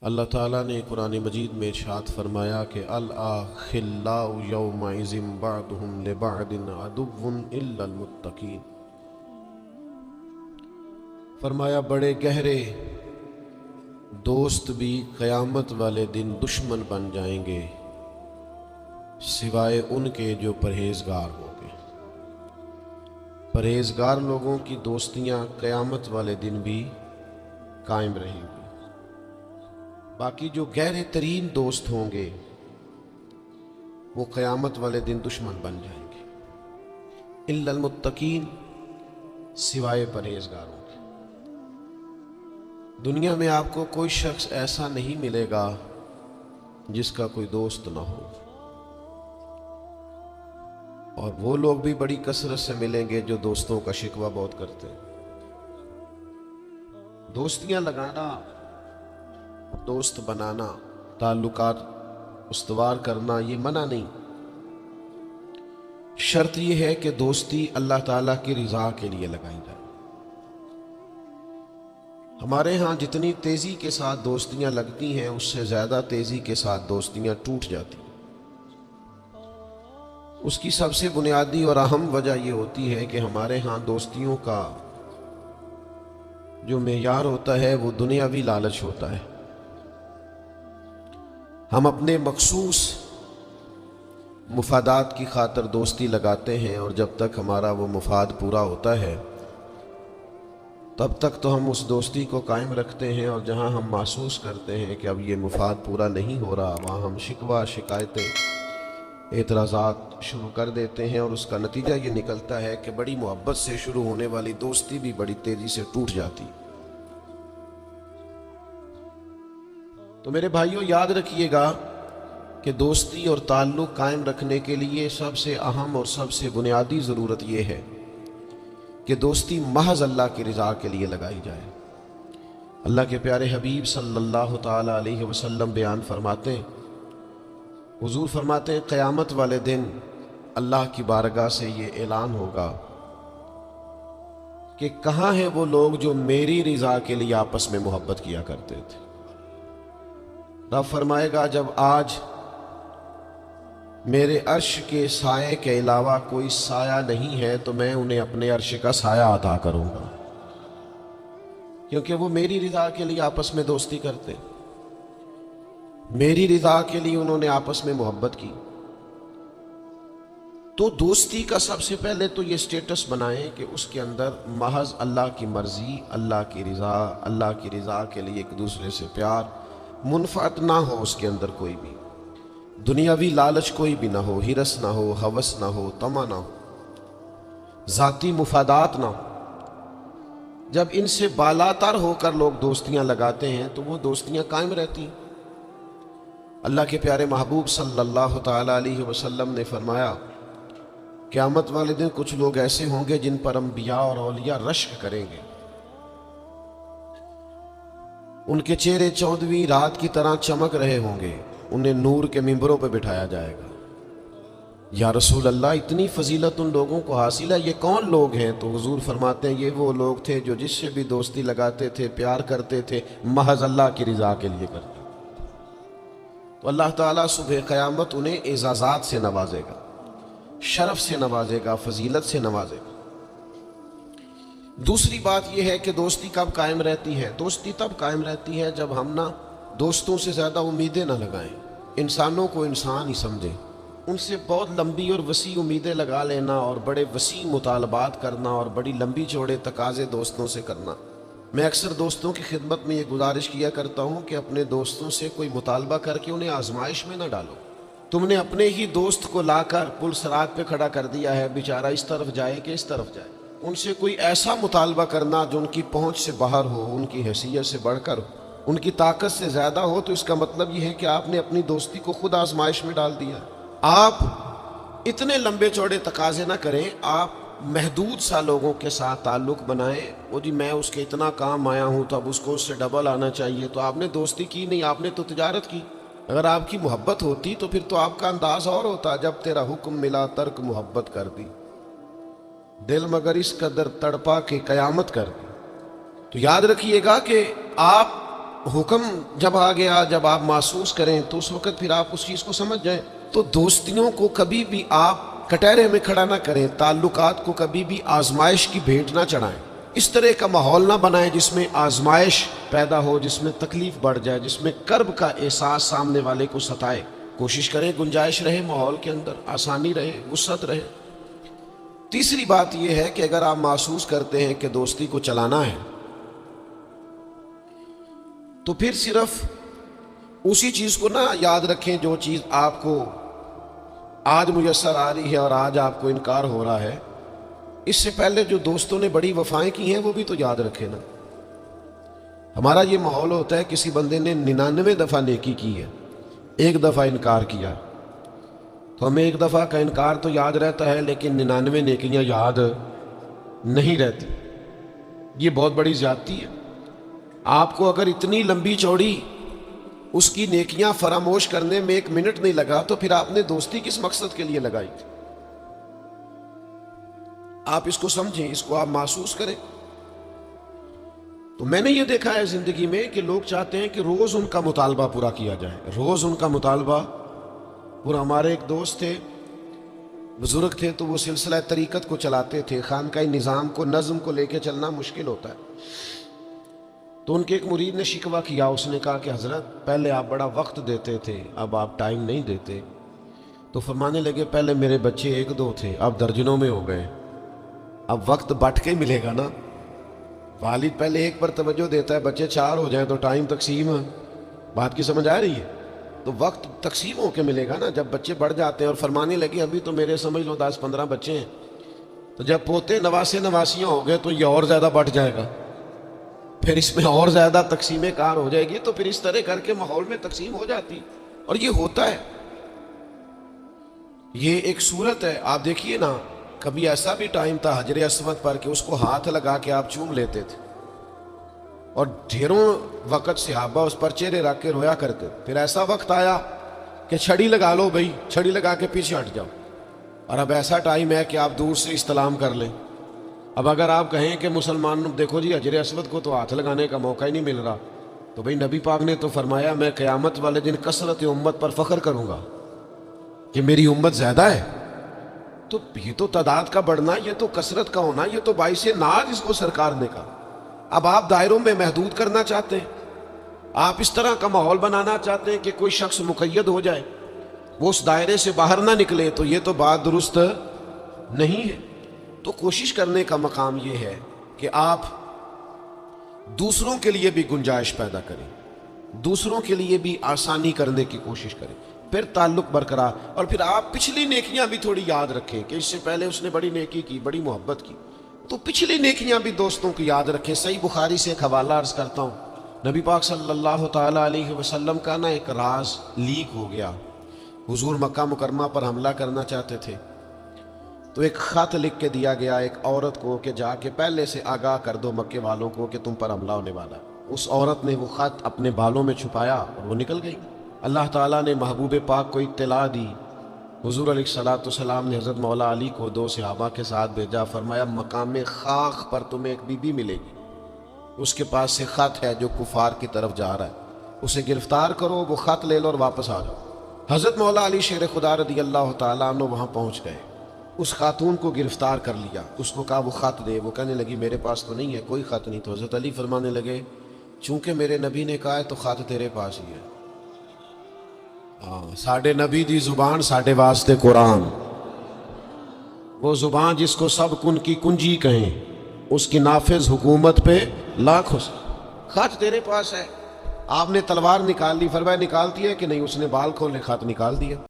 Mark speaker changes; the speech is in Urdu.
Speaker 1: اللہ تعالیٰ نے قرآن مجید میں ارشاد فرمایا کہ الْأَخِلَّاءُ يَوْمَئِذٍ بَعْضُهُمْ لِبَعْضٍ عَدُوٌّ إِلَّا الْمُتَّقِينَ۔ فرمایا بڑے گہرے دوست بھی قیامت والے دن دشمن بن جائیں گے سوائے ان کے جو پرہیزگار ہوں گے۔ پرہیزگار لوگوں کی دوستیاں قیامت والے دن بھی قائم رہیں گی، باقی جو گہرے ترین دوست ہوں گے وہ قیامت والے دن دشمن بن جائیں گے۔ الا المتقین، سوائے پرہیزگاروں کے۔ دنیا میں آپ کو کوئی شخص ایسا نہیں ملے گا جس کا کوئی دوست نہ ہو، اور وہ لوگ بھی بڑی کثرت سے ملیں گے جو دوستوں کا شکوہ بہت کرتے ہیں۔ دوستیاں لگانا، دوست بنانا، تعلقات استوار کرنا یہ منع نہیں، شرط یہ ہے کہ دوستی اللہ تعالیٰ کی رضا کے لیے لگائی جائے۔ ہمارے ہاں جتنی تیزی کے ساتھ دوستیاں لگتی ہیں اس سے زیادہ تیزی کے ساتھ دوستیاں ٹوٹ جاتی ہیں۔ اس کی سب سے بنیادی اور اہم وجہ یہ ہوتی ہے کہ ہمارے ہاں دوستیوں کا جو معیار ہوتا ہے وہ دنیاوی لالچ ہوتا ہے۔ ہم اپنے مخصوص مفادات کی خاطر دوستی لگاتے ہیں، اور جب تک ہمارا وہ مفاد پورا ہوتا ہے تب تک تو ہم اس دوستی کو قائم رکھتے ہیں، اور جہاں ہم محسوس کرتے ہیں کہ اب یہ مفاد پورا نہیں ہو رہا وہاں ہم شکوہ، شکایتیں، اعتراضات شروع کر دیتے ہیں، اور اس کا نتیجہ یہ نکلتا ہے کہ بڑی محبت سے شروع ہونے والی دوستی بھی بڑی تیزی سے ٹوٹ جاتی۔ تو میرے بھائیوں یاد رکھیے گا کہ دوستی اور تعلق قائم رکھنے کے لیے سب سے اہم اور سب سے بنیادی ضرورت یہ ہے کہ دوستی محض اللہ کی رضا کے لیے لگائی جائے۔ اللہ کے پیارے حبیب صلی اللہ تعالی علیہ وسلم بیان فرماتے ہیں، حضور فرماتے ہیں قیامت والے دن اللہ کی بارگاہ سے یہ اعلان ہوگا کہ کہاں ہیں وہ لوگ جو میری رضا کے لیے آپس میں محبت کیا کرتے تھے۔ رب فرمائے گا جب آج میرے عرش کے سائے کے علاوہ کوئی سایہ نہیں ہے تو میں انہیں اپنے عرش کا سایہ عطا کروں گا، کیونکہ وہ میری رضا کے لیے آپس میں دوستی کرتے، میری رضا کے لیے انہوں نے آپس میں محبت کی۔ تو دوستی کا سب سے پہلے تو یہ سٹیٹس بنائیں کہ اس کے اندر محض اللہ کی مرضی، اللہ کی رضا کے لیے ایک دوسرے سے پیار، منفعت نہ ہو اس کے اندر، کوئی بھی دنیاوی لالچ کوئی بھی نہ ہو، ہرس نہ ہو، ہوس نہ ہو، طمع نہ ہو، ذاتی مفادات نہ ہو۔ جب ان سے بالاتر ہو کر لوگ دوستیاں لگاتے ہیں تو وہ دوستیاں قائم رہتی ہیں۔ اللہ کے پیارے محبوب صلی اللہ تعالی علیہ وسلم نے فرمایا قیامت والے دن کچھ لوگ ایسے ہوں گے جن پر انبیاء اور اولیاء رشک کریں گے، ان کے چہرے 14ویں رات کی طرح چمک رہے ہوں گے، انہیں نور کے ممبروں پہ بٹھایا جائے گا۔ یا رسول اللہ اتنی فضیلت ان لوگوں کو حاصل ہے، یہ کون لوگ ہیں؟ تو حضور فرماتے ہیں یہ وہ لوگ تھے جو جس سے بھی دوستی لگاتے تھے، پیار کرتے تھے، محض اللہ کی رضا کے لیے کرتے۔ تو اللہ تعالیٰ صبح قیامت انہیں اعزازات سے نوازے گا، شرف سے نوازے گا، فضیلت سے نوازے گا۔ دوسری بات یہ ہے کہ دوستی کب قائم رہتی ہے؟ دوستی تب قائم رہتی ہے جب ہم نہ دوستوں سے زیادہ امیدیں نہ لگائیں، انسانوں کو انسان ہی سمجھیں، ان سے بہت لمبی اور وسیع امیدیں لگا لینا اور بڑے وسیع مطالبات کرنا اور بڑی لمبی چوڑے تقاضے دوستوں سے کرنا۔ میں اکثر دوستوں کی خدمت میں یہ گزارش کیا کرتا ہوں کہ اپنے دوستوں سے کوئی مطالبہ کر کے انہیں آزمائش میں نہ ڈالو۔ تم نے اپنے ہی دوست کو لا کر پل صراط پہ کھڑا کر دیا ہے، بیچارہ اس طرف جائے کہ اس طرف جائے۔ ان سے کوئی ایسا مطالبہ کرنا جو ان کی پہنچ سے باہر ہو، ان کی حیثیت سے بڑھ کر ہو، ان کی طاقت سے زیادہ ہو، تو اس کا مطلب یہ ہے کہ آپ نے اپنی دوستی کو خود آزمائش میں ڈال دیا۔ آپ اتنے لمبے چوڑے تقاضے نہ کریں، آپ محدود سا لوگوں کے ساتھ تعلق بنائیں۔ وہ جی میں اس کے اتنا کام آیا ہوں تو اب اس کو اس سے ڈبل آنا چاہیے، تو آپ نے دوستی کی نہیں، آپ نے تو تجارت کی۔ اگر آپ کی محبت ہوتی تو پھر تو آپ کا انداز اور ہوتا، جب تیرا حکم ملا ترک محبت کر دی، دل مگر اس قدر تڑپا کہ قیامت کر دی۔ تو یاد رکھیے گا کہ آپ حکم جب آ گیا، جب آپ محسوس کریں تو اس وقت پھر آپ اس چیز کو سمجھ جائیں۔ تو دوستیوں کو کبھی بھی آپ کٹہرے میں کھڑا نہ کریں، تعلقات کو کبھی بھی آزمائش کی بھیٹ نہ چڑھائیں، اس طرح کا ماحول نہ بنائیں جس میں آزمائش پیدا ہو، جس میں تکلیف بڑھ جائے، جس میں کرب کا احساس سامنے والے کو ستائے۔ کوشش کریں گنجائش رہے ماحول کے اندر، آسانی رہے، وسعت رہے۔ تیسری بات یہ ہے کہ اگر آپ محسوس کرتے ہیں کہ دوستی کو چلانا ہے تو پھر صرف اسی چیز کو نہ یاد رکھیں جو چیز آپ کو آج میسر آ رہی ہے اور آج آپ کو انکار ہو رہا ہے، اس سے پہلے جو دوستوں نے بڑی وفائیں کی ہیں وہ بھی تو یاد رکھیں نا۔ ہمارا یہ ماحول ہوتا ہے کسی بندے نے 99 دفعہ نیکی کی ہے، ایک دفعہ انکار کیا، تو ہمیں ایک دفعہ کا انکار تو یاد رہتا ہے لیکن 99 نیکیاں یاد نہیں رہتی۔ یہ بہت بڑی زیادتی ہے۔ آپ کو اگر اتنی لمبی چوڑی اس کی نیکیاں فراموش کرنے میں 1 منٹ نہیں لگا تو پھر آپ نے دوستی کس مقصد کے لیے لگائی تھی؟ آپ اس کو سمجھیں، اس کو آپ محسوس کریں۔ تو میں نے یہ دیکھا ہے زندگی میں کہ لوگ چاہتے ہیں کہ روز ان کا مطالبہ پورا کیا جائے، روز ان کا مطالبہ پورا۔ ہمارے ایک دوست تھے، بزرگ تھے، تو وہ سلسلہ طریقت کو چلاتے تھے، خانقاہ نظام کو، نظم کو لے کے چلنا مشکل ہوتا ہے۔ تو ان کے ایک مرید نے شکوہ کیا، اس نے کہا کہ حضرت پہلے آپ بڑا وقت دیتے تھے، اب آپ ٹائم نہیں دیتے۔ تو فرمانے لگے پہلے میرے بچے 1-2 تھے، اب درجنوں میں ہو گئے، اب وقت بٹ کے ملے گا نا۔ والد پہلے ایک پر توجہ دیتا ہے، بچے 4 ہو جائیں تو ٹائم تقسیم، بات کی سمجھ آ رہی ہے؟ تو وقت تقسیم ہو کے ملے گا نا جب بچے بڑھ جاتے ہیں۔ اور فرمانے لگے ابھی تو میرے سمجھ لو 10-15 بچے ہیں، تو جب پوتے نواسے نواسیاں ہو گئے تو یہ اور زیادہ بڑھ جائے گا، پھر اس میں اور زیادہ تقسیم کار ہو جائے گی۔ تو پھر اس طرح کر کے ماحول میں تقسیم ہو جاتی، اور یہ ہوتا ہے، یہ ایک صورت ہے۔ آپ دیکھیے نا، کبھی ایسا بھی ٹائم تھا حجر اسود پر کہ اس کو ہاتھ لگا کے آپ چوم لیتے تھے، اور ڈھیروں وقت صحابہ اس پر چہرے رکھ کے رویا کرتے۔ پھر ایسا وقت آیا کہ چھڑی لگا لو بھائی، چھڑی لگا کے پیچھے ہٹ جاؤ، اور اب ایسا ٹائم ہے کہ آپ دور سے استلام کر لیں۔ اب اگر آپ کہیں کہ مسلمان دیکھو جی حجر اسود کو تو ہاتھ لگانے کا موقع ہی نہیں مل رہا، تو بھائی نبی پاک نے تو فرمایا میں قیامت والے دن کثرت امت پر فخر کروں گا کہ میری امت زیادہ ہے۔ تو یہ تو تعداد کا بڑھنا، یہ تو کثرت کا ہونا، یہ تو باعث ناز اس کو سرکار نے کہا۔ اب آپ دائروں میں محدود کرنا چاہتے ہیں، آپ اس طرح کا ماحول بنانا چاہتے ہیں کہ کوئی شخص مقید ہو جائے، وہ اس دائرے سے باہر نہ نکلے، تو یہ تو بات درست نہیں ہے۔ تو کوشش کرنے کا مقام یہ ہے کہ آپ دوسروں کے لیے بھی گنجائش پیدا کریں، دوسروں کے لیے بھی آسانی کرنے کی کوشش کریں، پھر تعلق برقرار۔ اور پھر آپ پچھلی نیکیاں بھی تھوڑی یاد رکھیں کہ اس سے پہلے اس نے بڑی نیکی کی، بڑی محبت کی، تو پچھلی نیکیاں بھی دوستوں کی یاد رکھیں۔ صحیح بخاری سے ایک حوالہ عرض کرتا ہوں، نبی پاک صلی اللہ تعالیٰ علیہ وسلم کا نا ایک راز لیک ہو گیا۔ حضور مکہ مکرمہ پر حملہ کرنا چاہتے تھے، تو ایک خط لکھ کے دیا گیا ایک عورت کو کہ جا کے پہلے سے آگاہ کر دو مکے والوں کو کہ تم پر حملہ ہونے والا ہے۔ اس عورت نے وہ خط اپنے بالوں میں چھپایا اور وہ نکل گئی۔ اللہ تعالیٰ نے محبوب پاک کو اطلاع دی، حضور علیہ الصلوۃ والسلام نے حضرت مولا علی کو 2 صحابہ کے ساتھ بھیجا، فرمایا مقام خاک پر تمہیں ایک بی بی ملے گی، اس کے پاس سے خط ہے جو کفار کی طرف جا رہا ہے، اسے گرفتار کرو، وہ خط لے لو اور واپس آ جاؤ۔ حضرت مولا علی شیر خدا رضی اللہ تعالیٰ عنہ وہاں پہنچ گئے، اس خاتون کو گرفتار کر لیا، اس کو کہا وہ خط دے، وہ کہنے لگی میرے پاس تو نہیں ہے، کوئی خط نہیں۔ تو حضرت علی فرمانے لگے چونکہ میرے نبی نے کہا ہے تو خط تیرے پاس ہی ہے۔ ساڈے نبی دی زبان ساڈے واسطے قرآن، وہ زبان جس کو سب کن کی کنجی کہیں، اس کی نافذ حکومت پہ لاکھ خط تیرے پاس ہے۔ آپ نے تلوار نکال لی، فرمایا نکالتی ہے کہ نہیں؟ اس نے بال کھولے، خط نکال دیا۔